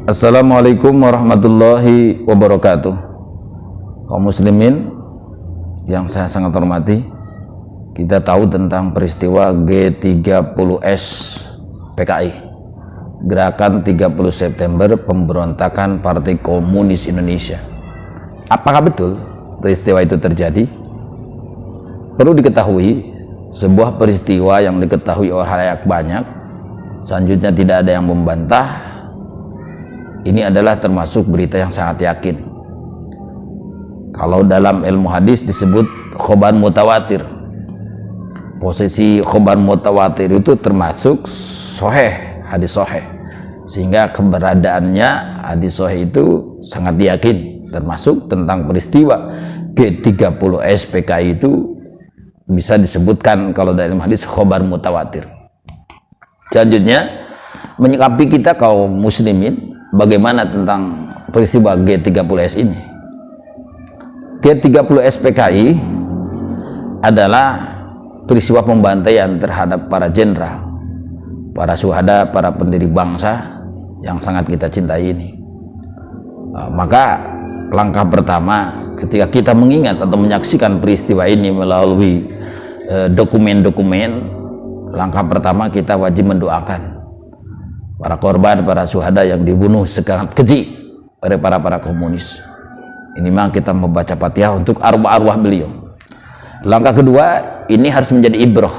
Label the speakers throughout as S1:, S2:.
S1: Assalamualaikum warahmatullahi wabarakatuh. Kaum muslimin yang saya sangat hormati, kita tahu tentang peristiwa G30S PKI, Gerakan 30 September Pemberontakan Partai Komunis Indonesia. Apakah betul peristiwa itu terjadi? Perlu diketahui, sebuah peristiwa yang diketahui oleh halayak banyak, selanjutnya tidak ada yang membantah. Ini adalah termasuk berita yang sangat yakin. Kalau dalam ilmu hadis disebut khobar mutawatir. Posisi khobar mutawatir itu termasuk sahih, hadis sahih. Sehingga keberadaannya hadis sahih itu sangat diyakini. Termasuk tentang peristiwa G30S PKI itu bisa disebutkan kalau dalam hadis khobar mutawatir. Selanjutnya, menyikapi kita kaum muslimin, bagaimana tentang peristiwa G30S ini? G30S PKI adalah peristiwa pembantaian terhadap para jenderal, para syuhada, para pendiri bangsa yang sangat kita cintai ini. Maka langkah pertama ketika kita mengingat atau menyaksikan peristiwa ini melalui dokumen-dokumen, langkah pertama kita wajib mendoakan para korban, para syuhada yang dibunuh sangat keji oleh para komunis. Ini memang kita membaca Fatihah untuk arwah-arwah beliau. Langkah kedua, ini harus menjadi ibrah,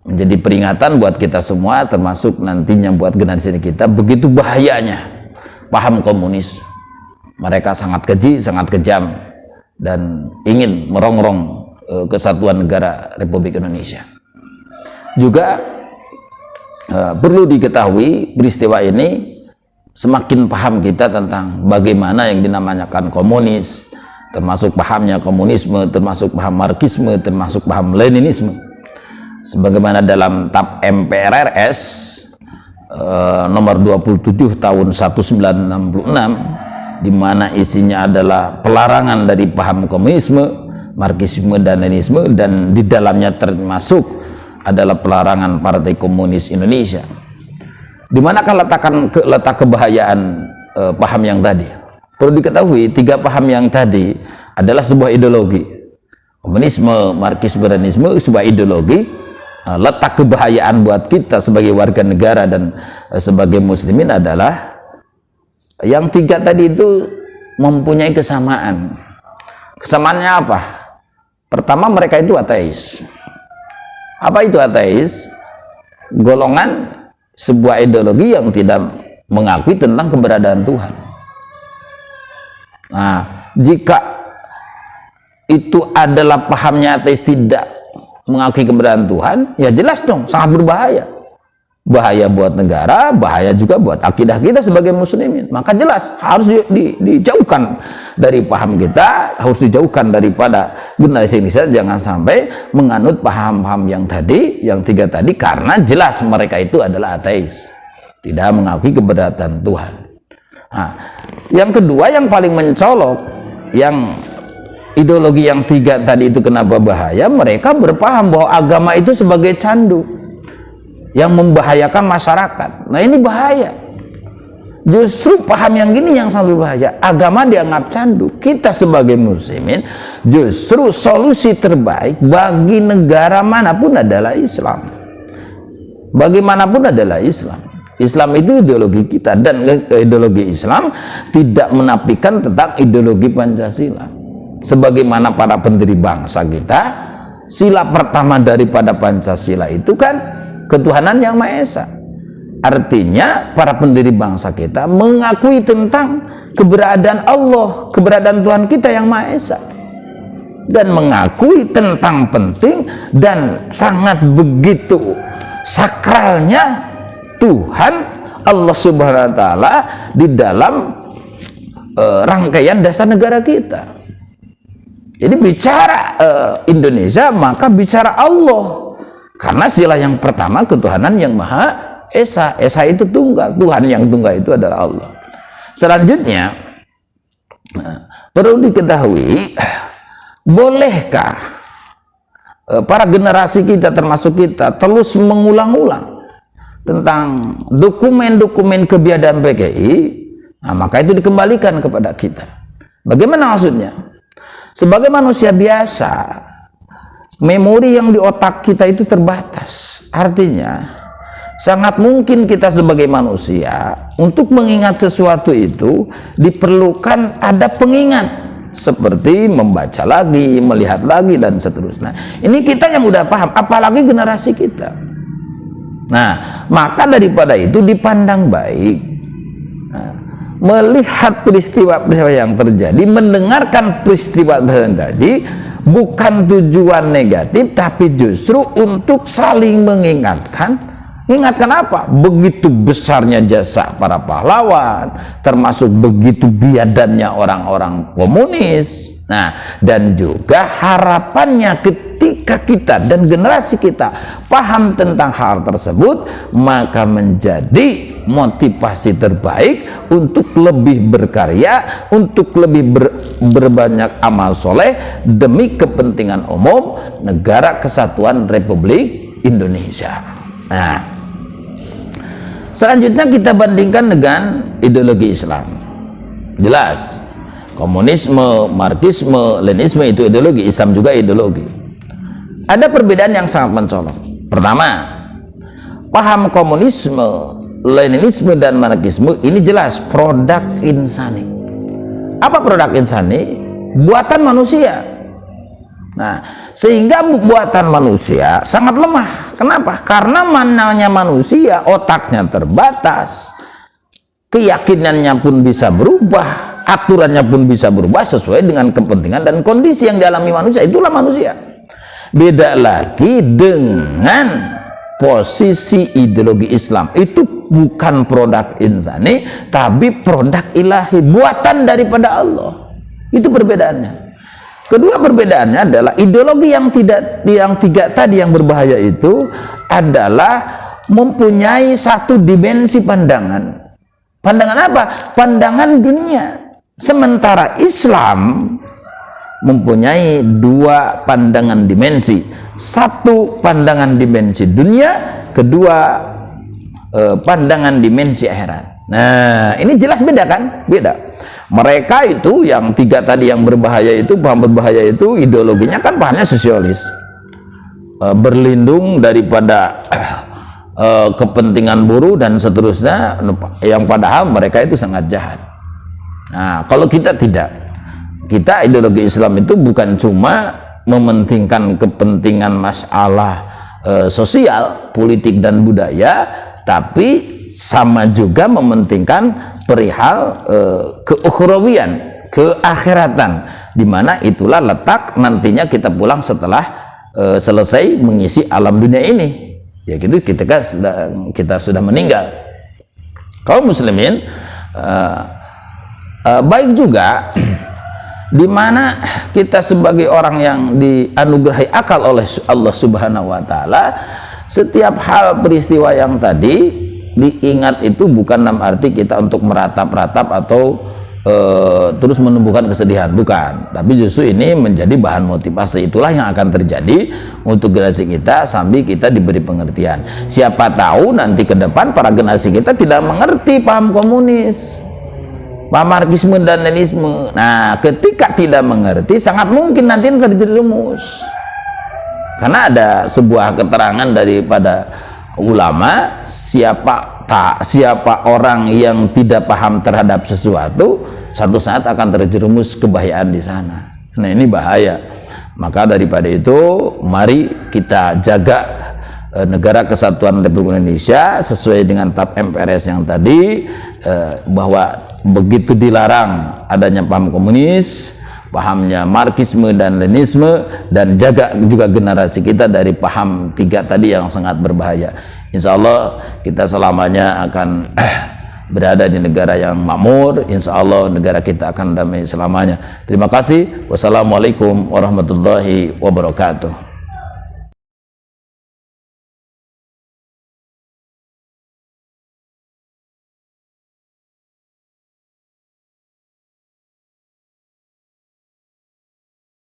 S1: menjadi peringatan buat kita semua, termasuk nantinya buat generasi kita, begitu bahayanya paham komunis. Mereka sangat keji, sangat kejam, dan ingin merongrong kesatuan negara Republik Indonesia. Juga perlu diketahui peristiwa ini semakin paham kita tentang bagaimana yang dinamakan komunis, termasuk pahamnya komunisme, termasuk paham marxisme, termasuk paham leninisme. Sebagaimana dalam TAP MPRRS nomor 27 tahun 1966, di mana isinya adalah pelarangan dari paham komunisme, marxisme dan leninisme, dan di dalamnya termasuk adalah pelarangan Partai Komunis Indonesia. Di manakah letak kebahayaan paham yang tadi? Perlu diketahui, tiga paham yang tadi adalah sebuah ideologi. Komunisme, marxisme, leninisme sebuah ideologi. Letak kebahayaan buat kita sebagai warga negara dan sebagai muslimin adalah yang tiga tadi itu mempunyai kesamaan. Kesamaannya apa? Pertama, mereka itu ateis. Apa itu ateis? Golongan sebuah ideologi yang tidak mengakui tentang keberadaan Tuhan. Nah, jika itu adalah pahamnya ateis tidak mengakui keberadaan Tuhan, ya jelas dong sangat berbahaya. Bahaya buat negara, bahaya juga buat akidah kita sebagai muslimin. Maka jelas harus dijauhkan dari paham kita, harus dijauhkan daripada generasi Indonesia. Jangan sampai menganut paham-paham yang tadi, yang tiga tadi, karena jelas mereka itu adalah ateis, tidak mengakui keberadaan Tuhan. Nah, yang kedua yang paling mencolok, yang ideologi yang tiga tadi itu kenapa bahaya? Mereka berpaham bahwa agama itu sebagai candu yang membahayakan masyarakat. Nah, ini bahaya. Justru paham yang gini yang sangat berbahaya. Agama dianggap candu. Kita sebagai muslimin, justru solusi terbaik bagi negara manapun adalah Islam. Bagaimanapun adalah Islam. Islam itu ideologi kita, dan ideologi Islam tidak menafikan tentang ideologi Pancasila. Sebagaimana para pendiri bangsa kita, sila pertama daripada Pancasila itu kan ketuhanan yang Maha Esa. Artinya para pendiri bangsa kita mengakui tentang keberadaan Allah, keberadaan Tuhan kita yang Maha Esa, dan mengakui tentang penting dan sangat begitu sakralnya Tuhan Allah Subhanahu wa Ta'ala di dalam rangkaian dasar negara kita. Jadi bicara Indonesia maka bicara Allah. Karena sila yang pertama ketuhanan yang Maha Esa. Esa itu tunggal. Tuhan yang tunggal itu adalah Allah. Selanjutnya, perlu diketahui, bolehkah para generasi kita termasuk kita terus mengulang-ulang tentang dokumen-dokumen kebiadaban PKI, nah, maka itu dikembalikan kepada kita. Bagaimana maksudnya? Sebagai manusia biasa, memori yang di otak kita itu terbatas. Artinya, sangat mungkin kita sebagai manusia untuk mengingat sesuatu itu diperlukan ada pengingat. Seperti membaca lagi, melihat lagi, dan seterusnya. Ini kita yang udah paham, apalagi generasi kita. Nah, maka daripada itu dipandang baik. Nah, melihat peristiwa-peristiwa yang terjadi, mendengarkan peristiwa-peristiwa yang tadi, bukan tujuan negatif, tapi justru untuk saling mengingatkan. Ingatkan apa? Begitu besarnya jasa para pahlawan, termasuk begitu biadannya orang-orang komunis. Nah, dan juga harapannya ketika kita dan generasi kita paham tentang hal tersebut, maka menjadi motivasi terbaik untuk lebih berkarya, untuk lebih berbanyak amal soleh demi kepentingan umum Negara Kesatuan Republik Indonesia. Nah, selanjutnya kita bandingkan dengan ideologi Islam. Jelas, komunisme, marxisme, leninisme itu ideologi, Islam juga ideologi. Ada perbedaan yang sangat mencolok. Pertama, paham komunisme, leninisme, dan marxisme ini jelas produk insani. Apa produk insani? Buatan manusia. Nah, sehingga buatan manusia sangat lemah. Kenapa? Karena mananya manusia, otaknya terbatas, keyakinannya pun bisa berubah, aturannya pun bisa berubah sesuai dengan kepentingan dan kondisi yang dialami manusia. Itulah manusia. Beda lagi dengan posisi ideologi Islam. Itu bukan produk insani, tapi produk ilahi, buatan daripada Allah. Itu perbedaannya. Kedua perbedaannya adalah ideologi yang tiga tadi yang berbahaya itu adalah mempunyai satu dimensi pandangan. Pandangan apa? Pandangan dunia. Sementara Islam mempunyai dua pandangan dimensi. Satu pandangan dimensi dunia, kedua pandangan dimensi akhirat. Nah, ini jelas beda kan? Beda. Mereka itu yang tiga tadi yang berbahaya itu, paham berbahaya itu ideologinya kan pahamnya sosialis, berlindung daripada kepentingan buruh dan seterusnya, yang padahal mereka itu sangat jahat. Nah, kalau kita tidak, kita ideologi Islam itu bukan cuma mementingkan kepentingan masalah sosial, politik, dan budaya, tapi sama juga mementingkan perihal keukhrawian, keakhiratan, di mana itulah letak nantinya kita pulang setelah selesai mengisi alam dunia ini. Ya gitu, kita sudah meninggal. Kaum muslimin, baik juga di mana kita sebagai orang yang dianugerahi akal oleh Allah Subhanahu wa taala, setiap hal peristiwa yang tadi diingat itu bukan dalam arti kita untuk meratap-ratap atau terus menumbuhkan kesedihan, bukan, tapi justru ini menjadi bahan motivasi. Itulah yang akan terjadi untuk generasi kita sambil kita diberi pengertian. Siapa tahu nanti ke depan para generasi kita tidak mengerti paham komunis, paham marxisme dan leninisme. Nah, ketika tidak mengerti, sangat mungkin nanti terjerumus, karena ada sebuah keterangan daripada ulama, siapa orang yang tidak paham terhadap sesuatu, satu saat akan terjerumus kebahayaan di sana. Nah, ini bahaya. Maka daripada itu, mari kita jaga Negara Kesatuan Republik Indonesia sesuai dengan TAP MPRS yang tadi, bahwa begitu dilarang adanya paham komunis, pahamnya marxisme dan leninisme, dan jaga juga generasi kita dari paham tiga tadi yang sangat berbahaya. Insya Allah kita selamanya akan berada di negara yang makmur. Insya Allah negara kita akan damai selamanya. Terima kasih. Wassalamualaikum warahmatullahi wabarakatuh.